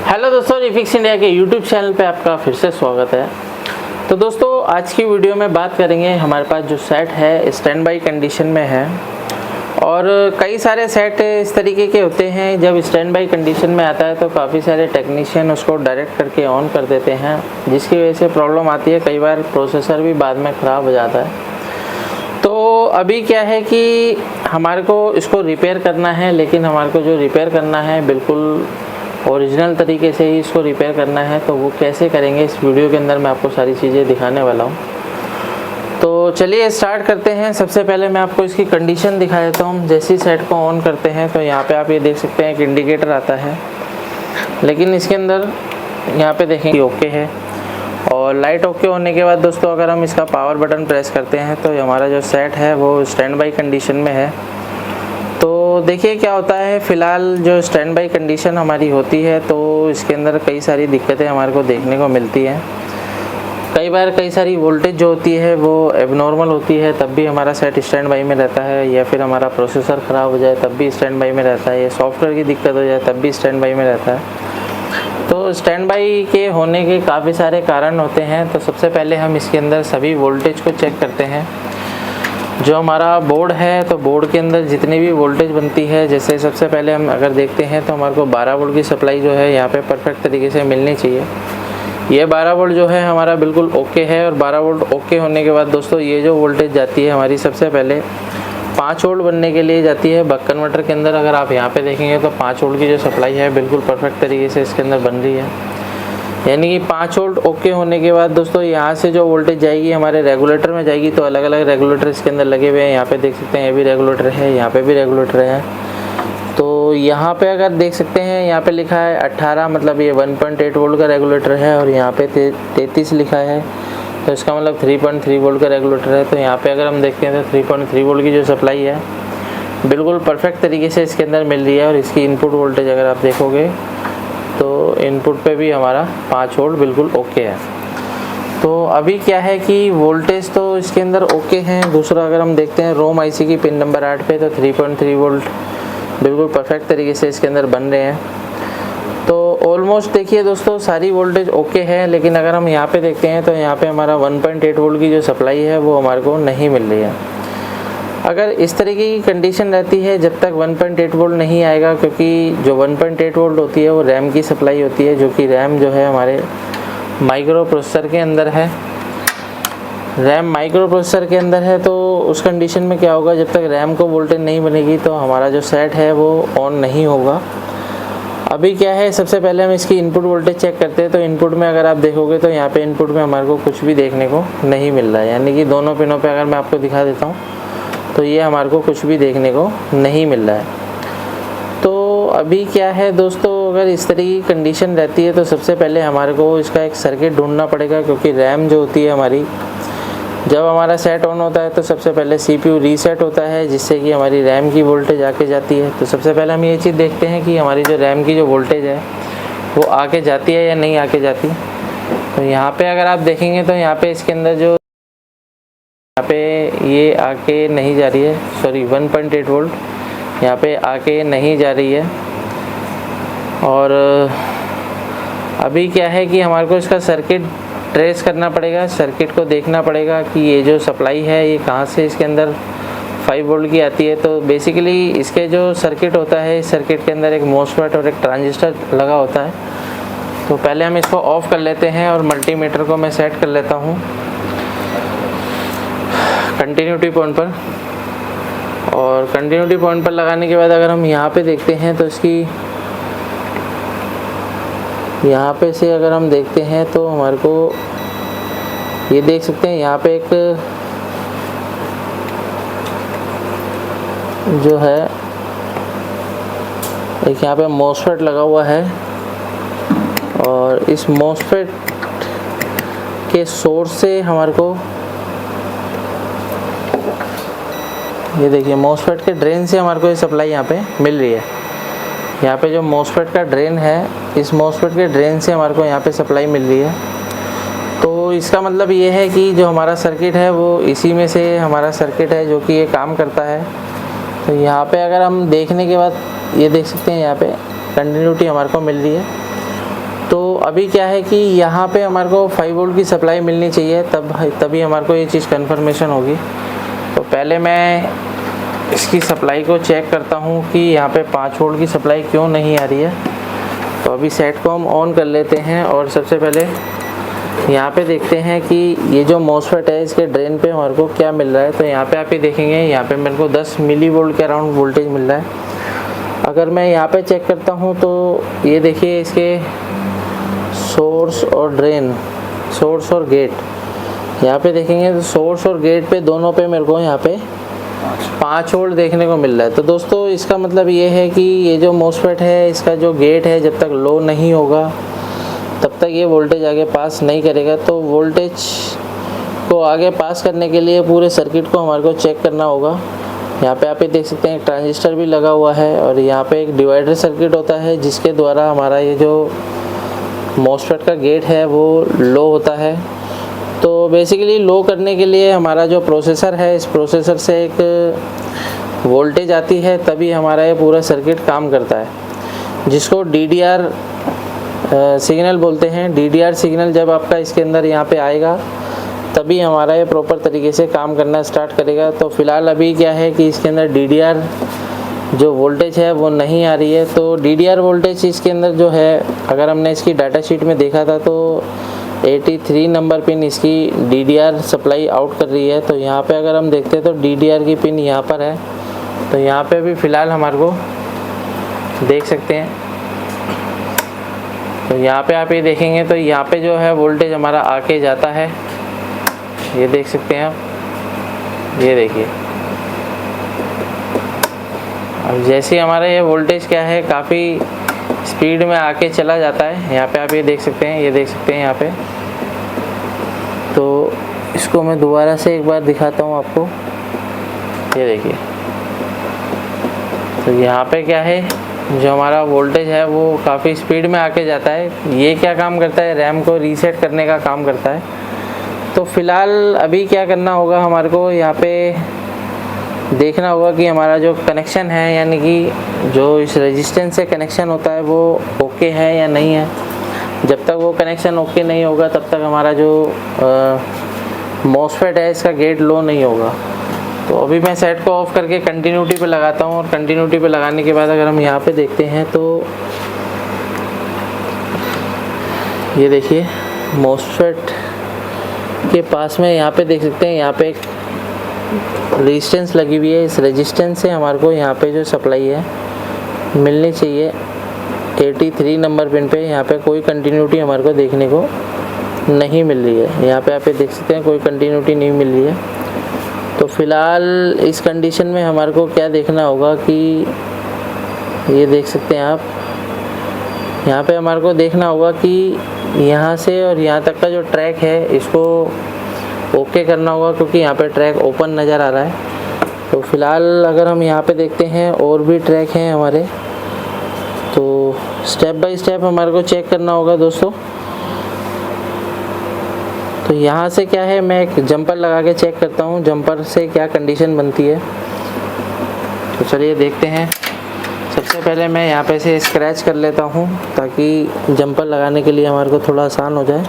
Hello दोस्तों, refix India के YouTube channel पे आपका फिर से स्वागत है। तो दोस्तों, आज की वीडियो में बात करेंगे हमारे पास जो सेट है स्टैंड बाई कंडीशन में है। और कई सारे सेट इस तरीके के होते हैं, जब स्टैंड बाई कंडीशन में आता है तो काफ़ी सारे टेक्नीशियन उसको डायरेक्ट करके ऑन कर देते हैं, जिसकी वजह से प्रॉब्लम आती है। कई बार प्रोसेसर भी बाद में ख़राब हो जाता है। तो अभी क्या है कि हमारे को इसको रिपेयर करना है, लेकिन हमारे को जो रिपेयर करना है बिल्कुल ओरिजिनल तरीके से ही इसको रिपेयर करना है। तो वो कैसे करेंगे, इस वीडियो के अंदर मैं आपको सारी चीज़ें दिखाने वाला हूँ। तो चलिए स्टार्ट करते हैं। सबसे पहले मैं आपको इसकी कंडीशन दिखा देता हूँ। जैसे ही सेट को ऑन करते हैं तो यहाँ पे आप ये देख सकते हैं एक इंडिकेटर आता है, लेकिन इसके अंदर यहाँ पे देखेंगे ओके है। और लाइट ओके होने के बाद दोस्तों, अगर हम इसका पावर बटन प्रेस करते हैं तो हमारा जो सेट है वो स्टैंड बाई कंडीशन में है। तो देखिए क्या होता है, फ़िलहाल जो स्टैंड बाई कंडीशन हमारी होती है तो इसके अंदर कई सारी दिक्कतें हमारे को देखने को मिलती हैं। कई बार कई सारी वोल्टेज जो होती है वो एबनॉर्मल होती है, तब भी हमारा सेट स्टैंड बाई में रहता है। या फिर हमारा प्रोसेसर ख़राब हो जाए तब भी स्टैंड बाई में रहता है। या सॉफ्टवेयर की दिक्कत हो जाए तब भी स्टैंड बाई में रहता है। तो स्टैंड बाई के होने के काफ़ी सारे कारण होते हैं। तो सबसे पहले हम इसके अंदर सभी वोल्टेज को चेक करते हैं। जो हमारा बोर्ड है, तो बोर्ड के अंदर जितनी भी वोल्टेज बनती है, जैसे सबसे पहले हम अगर देखते हैं तो हमारे को 12 वोल्ट की सप्लाई जो है यहाँ पे परफेक्ट तरीके से मिलनी चाहिए। ये 12 वोल्ट जो है हमारा बिल्कुल ओके है। और 12 वोल्ट ओके होने के बाद दोस्तों, ये जो वोल्टेज जाती है हमारी सबसे पहले 5 वोल्ट बनने के लिए जाती है बक कन्वर्टर के अंदर। अगर आप यहाँ पे देखेंगे तो 5 वोल्ट की जो सप्लाई है बिल्कुल परफेक्ट तरीके से इसके अंदर बन रही है। यानी कि 5 वोल्ट ओके होने के बाद दोस्तों, यहाँ से जो वोल्टेज जाएगी हमारे रेगुलेटर में जाएगी। तो अलग अलग रेगुलेटर इसके अंदर लगे हुए हैं। यहाँ पे देख सकते हैं ये भी रेगुलेटर है, यहाँ पे भी रेगुलेटर है। तो यहाँ पे अगर देख सकते हैं, यहाँ पे लिखा है 18, मतलब ये 1.8 वोल्ट का रेगुलेटर है। और यहाँ पे 33 लिखा है, तो इसका मतलब 3.3 वोल्ट का रेगुलेटर है। तो यहाँ पे अगर हम देखते हैं तो 3.3 वोल्ट की जो सप्लाई है बिल्कुल परफेक्ट तरीके से इसके अंदर मिल रही है। और इसकी इनपुट वोल्टेज अगर आप देखोगे तो इनपुट पे भी हमारा 5 वोल्ट बिल्कुल ओके है। तो अभी क्या है कि वोल्टेज तो इसके अंदर ओके हैं। दूसरा अगर हम देखते हैं रोम आईसी की पिन नंबर 8 पे, तो 3.3 वोल्ट बिल्कुल परफेक्ट तरीके से इसके अंदर बन रहे हैं। तो ऑलमोस्ट देखिए दोस्तों, सारी वोल्टेज ओके है। लेकिन अगर हम यहाँ पे देखते हैं तो यहाँ पे हमारा 1.8 वोल्ट की जो सप्लाई है वो हमारे को नहीं मिल रही है। अगर इस तरीके की कंडीशन रहती है, जब तक 1.8 वोल्ट नहीं आएगा, क्योंकि जो 1.8 वोल्ट होती है वो रैम की सप्लाई होती है, जो कि रैम जो है हमारे माइक्रो प्रोसेसर के अंदर है। रैम माइक्रो प्रोसेसर के अंदर है, तो उस कंडीशन में क्या होगा, जब तक रैम को वोल्टेज नहीं बनेगी तो हमारा जो सेट है वो ऑन नहीं होगा। अभी क्या है, सबसे पहले हम इसकी इनपुट वोल्टेज चेक करते हैं। तो इनपुट में अगर आप देखोगे तो यहाँ पे इनपुट में हमारे को कुछ भी देखने को नहीं मिल रहा है। यानी कि दोनों पिनों पे अगर मैं आपको दिखा देता हूँ तो ये हमारे को कुछ भी देखने को नहीं मिल रहा है। तो अभी क्या है दोस्तों, अगर इस तरह की कंडीशन रहती है तो सबसे पहले हमारे को इसका एक सर्किट ढूंढना पड़ेगा। क्योंकि रैम जो होती है हमारी, जब हमारा सेट ऑन होता है तो सबसे पहले CPU रीसेट होता है, जिससे कि हमारी रैम की वोल्टेज आके जाती है। तो सबसे पहले हम ये चीज़ देखते हैं कि हमारी जो रैम की जो वोल्टेज है वो आके जाती है या नहीं आके जाती। तो यहाँ पे अगर आप देखेंगे तो यहाँ पे इसके अंदर जो यहाँ पे ये आके नहीं जा रही है, सॉरी 1.8 वोल्ट यहाँ पे आके नहीं जा रही है। और अभी क्या है कि हमारे को इसका सर्किट ट्रेस करना पड़ेगा, सर्किट को देखना पड़ेगा कि ये जो सप्लाई है ये कहाँ से इसके अंदर 5 वोल्ट की आती है। तो बेसिकली इसके जो सर्किट होता है, इस सर्किट के अंदर एक मॉसफेट और एक ट्रांजिस्टर लगा होता है। तो पहले हम इसको ऑफ कर लेते हैं और मल्टीमीटर को मैं सेट कर लेता हूँ कंटिन्यूटी पॉइंट पर। और कंटिन्यूटी पॉइंट पर लगाने के बाद अगर हम यहाँ पे देखते हैं तो इसकी यहाँ पे से अगर हम देखते हैं तो हमारे को ये देख सकते हैं, यहाँ पे एक जो है एक यहाँ पे मॉसफेट लगा हुआ है। और इस मॉसफेट के सोर्स से हमारे को ये देखिए, मॉसफेट के ड्रेन से हमारे को ये सप्लाई यहाँ पे मिल रही है। यहाँ पे जो मॉसफेट का ड्रेन है, इस मॉसफेट के ड्रेन से हमारे को यहाँ पे सप्लाई मिल रही है। तो इसका मतलब ये है कि जो हमारा सर्किट है वो इसी में से हमारा सर्किट है जो कि ये काम करता है। तो यहाँ पे अगर हम देखने के बाद ये देख सकते हैं, यहाँ पे कंटिन्यूटी हमारे को मिल रही है। तो अभी क्या है कि यहाँ पे हमारे को 5 वोल्ट की सप्लाई मिलनी चाहिए, तभी हमारे को ये चीज़ कन्फर्मेशन होगी। तो पहले मैं इसकी सप्लाई को चेक करता हूँ कि यहाँ पे 5 वोल्ट की सप्लाई क्यों नहीं आ रही है। तो अभी सेट को हम ऑन कर लेते हैं और सबसे पहले यहाँ पे देखते हैं कि ये जो मॉसफेट है इसके ड्रेन पे हमारे को क्या मिल रहा है। तो यहाँ पे आप ये देखेंगे, यहाँ पे मेरे को 10 मिली वोल्ट के अराउंड वोल्टेज मिल रहा है। अगर मैं यहाँ पे चेक करता हूँ तो ये देखिए इसके सोर्स और ड्रेन, सोर्स और गेट, यहाँ पे देखेंगे तो सोर्स और गेट पे दोनों पे मेरे को यहाँ पे 5 वोल्ट देखने को मिल रहा है। तो दोस्तों इसका मतलब ये है कि ये जो मॉसफेट है इसका जो गेट है जब तक लो नहीं होगा तब तक ये वोल्टेज आगे पास नहीं करेगा। तो वोल्टेज को आगे पास करने के लिए पूरे सर्किट को हमारे को चेक करना होगा। यहाँ पे आप ये देख सकते हैं एक ट्रांजिस्टर भी लगा हुआ है और यहाँ पे एक डिवाइडर सर्किट होता है जिसके द्वारा हमारा ये जो मॉसफेट का गेट है वो लो होता है। तो बेसिकली लो करने के लिए हमारा जो प्रोसेसर है, इस प्रोसेसर से एक वोल्टेज आती है, तभी हमारा ये पूरा सर्किट काम करता है, जिसको DDR सिग्नल बोलते हैं। DDR सिग्नल जब आपका इसके अंदर यहाँ पे आएगा तभी हमारा ये प्रॉपर तरीके से काम करना स्टार्ट करेगा। तो फ़िलहाल अभी क्या है कि इसके अंदर DDR जो वोल्टेज है वो नहीं आ रही है। तो DDR वोल्टेज इसके अंदर जो है, अगर हमने इसकी डाटा शीट में देखा था तो 83 नंबर पिन इसकी DDR सप्लाई आउट कर रही है। तो यहाँ पे अगर हम देखते हैं तो DDR की पिन यहाँ पर है। तो यहाँ पे भी फ़िलहाल हमारे को देख सकते हैं। तो यहाँ पे आप ये देखेंगे तो यहाँ पे जो है वोल्टेज हमारा आके जाता है, ये देख सकते हैं आप, ये देखिए। अब जैसे ही हमारा ये वोल्टेज क्या है काफ़ी स्पीड में आके चला जाता है, यहाँ पे आप ये देख सकते हैं, ये देख सकते हैं यहाँ पे। तो इसको मैं दोबारा से एक बार दिखाता हूँ आपको, ये देखिए। तो यहाँ पे क्या है, जो हमारा वोल्टेज है वो काफ़ी स्पीड में आके जाता है। ये क्या काम करता है, रैम को रीसेट करने का काम करता है। तो फ़िलहाल अभी क्या करना होगा, हमारे को यहाँ पे देखना होगा कि हमारा जो कनेक्शन है, यानी कि जो इस रेजिस्टेंस से कनेक्शन होता है वो ओके है या नहीं है। जब तक वो कनेक्शन ओके नहीं होगा तब तक हमारा जो मॉसफेट है इसका गेट लो नहीं होगा। तो अभी मैं सेट को ऑफ करके कंटिन्यूटी पे लगाता हूँ और कंटिन्यूटी पे लगाने के बाद अगर हम यहाँ पे देखते हैं तो ये देखिए मॉसफेट के पास में यहाँ पे देख सकते हैं, यहाँ पे एक रेजिस्टेंस लगी हुई है। इस रेजिस्टेंस से हमारे को यहाँ पे जो सप्लाई है मिलनी चाहिए 83 नंबर पिन पे। यहाँ पे कोई कंटिन्यूटी हमारे को देखने को नहीं मिल रही है। यहाँ पे आप देख सकते हैं कोई कंटिन्यूटी नहीं मिल रही है। तो फ़िलहाल इस कंडीशन में हमारे को क्या देखना होगा कि ये देख सकते हैं आप, यहाँ पे हमारे को देखना होगा कि यहाँ से और यहाँ तक का जो ट्रैक है इसको ओके करना होगा, क्योंकि यहाँ पे ट्रैक ओपन नज़र आ रहा है। तो फ़िलहाल अगर हम यहाँ पे देखते हैं और भी ट्रैक हैं हमारे, तो स्टेप बाय स्टेप हमारे को चेक करना होगा दोस्तों। तो यहाँ से क्या है, मैं एक जंपर लगा के चेक करता हूँ जंपर से क्या कंडीशन बनती है। तो चलिए देखते हैं। सबसे पहले मैं यहाँ पे से स्क्रैच कर लेता हूँ ताकि जंपर लगाने के लिए हमारे को थोड़ा आसान हो जाए।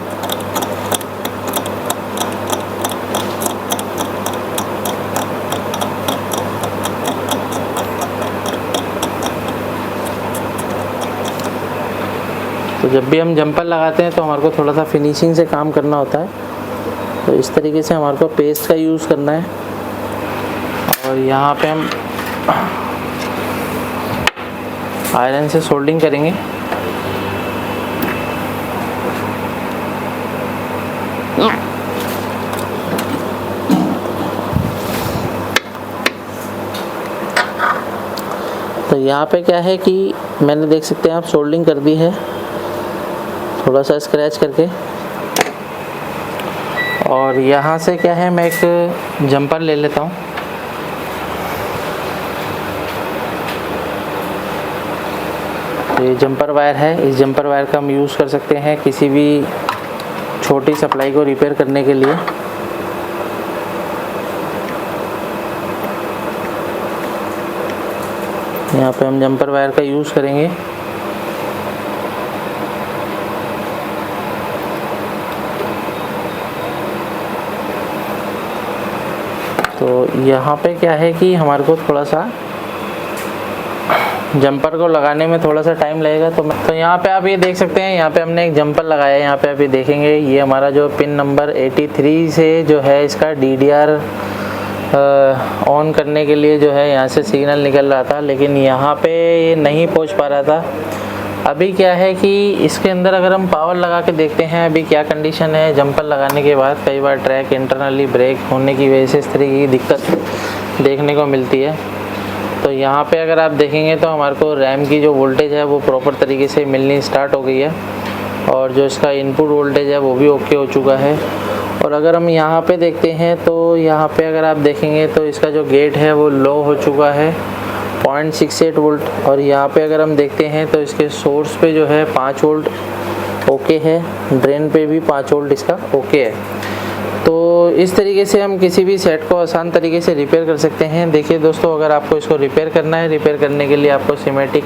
तो जब भी हम जंपर लगाते हैं तो हमारे को थोड़ा सा फिनिशिंग से काम करना होता है। तो इस तरीके से हमारे को पेस्ट का यूज़ करना है और यहाँ पे हम आयरन से सोल्डिंग करेंगे। तो यहाँ पे क्या है कि मैंने देख सकते हैं आप सोल्डिंग कर दी है थोड़ा सा स्क्रैच करके। और यहाँ से क्या है, मैं एक जंपर ले लेता हूँ। तो ये जंपर वायर है, इस जंपर वायर का हम यूज़ कर सकते हैं किसी भी छोटी सप्लाई को रिपेयर करने के लिए। यहाँ पे हम जंपर वायर का यूज़ करेंगे। तो यहाँ पे क्या है कि हमारे को थोड़ा सा जंपर को लगाने में थोड़ा सा टाइम लगेगा। तो यहाँ पे आप ये देख सकते हैं, यहाँ पे हमने एक जंपर लगाया है। यहाँ पे आप ये देखेंगे, ये हमारा जो पिन नंबर 83 से जो है इसका DDR ऑन करने के लिए जो है यहाँ से सिग्नल निकल रहा था, लेकिन यहाँ पे ये नहीं पहुँच पा रहा था। अभी क्या है कि इसके अंदर अगर हम पावर लगा के देखते हैं अभी क्या कंडीशन है। जंपर लगाने के बाद कई बार ट्रैक इंटरनली ब्रेक होने की वजह से इस तरीके की दिक्कत देखने को मिलती है। तो यहाँ पे अगर आप देखेंगे तो हमारे को रैम की जो वोल्टेज है वो प्रॉपर तरीके से मिलनी स्टार्ट हो गई है, और जो इसका इनपुट वोल्टेज है वो भी ओके हो चुका है। और अगर हम यहाँ पे देखते हैं तो यहाँ पे अगर आप देखेंगे तो इसका जो गेट है वो लो हो चुका है 0.68 वोल्ट। और यहाँ पे अगर हम देखते हैं तो इसके सोर्स पे जो है 5 वोल्ट ओके है, ड्रेन पे भी 5 वोल्ट इसका ओके है। तो इस तरीके से हम किसी भी सेट को आसान तरीके से रिपेयर कर सकते हैं। देखिए दोस्तों, अगर आपको इसको रिपेयर करना है, रिपेयर करने के लिए आपको सिमेटिक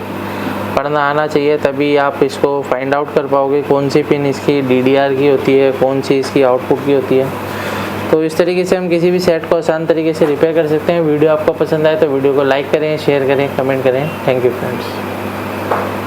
पढ़ना आना चाहिए, तभी आप इसको फाइंड आउट कर पाओगे कौन सी पिन इसकी DDR की होती है, कौन सी इसकी आउटपुट की होती है। तो इस तरीके से हम किसी भी सेट को आसान तरीके से रिपेयर कर सकते हैं। वीडियो आपको पसंद आए तो वीडियो को लाइक करें, शेयर करें, कमेंट करें। Thank you friends.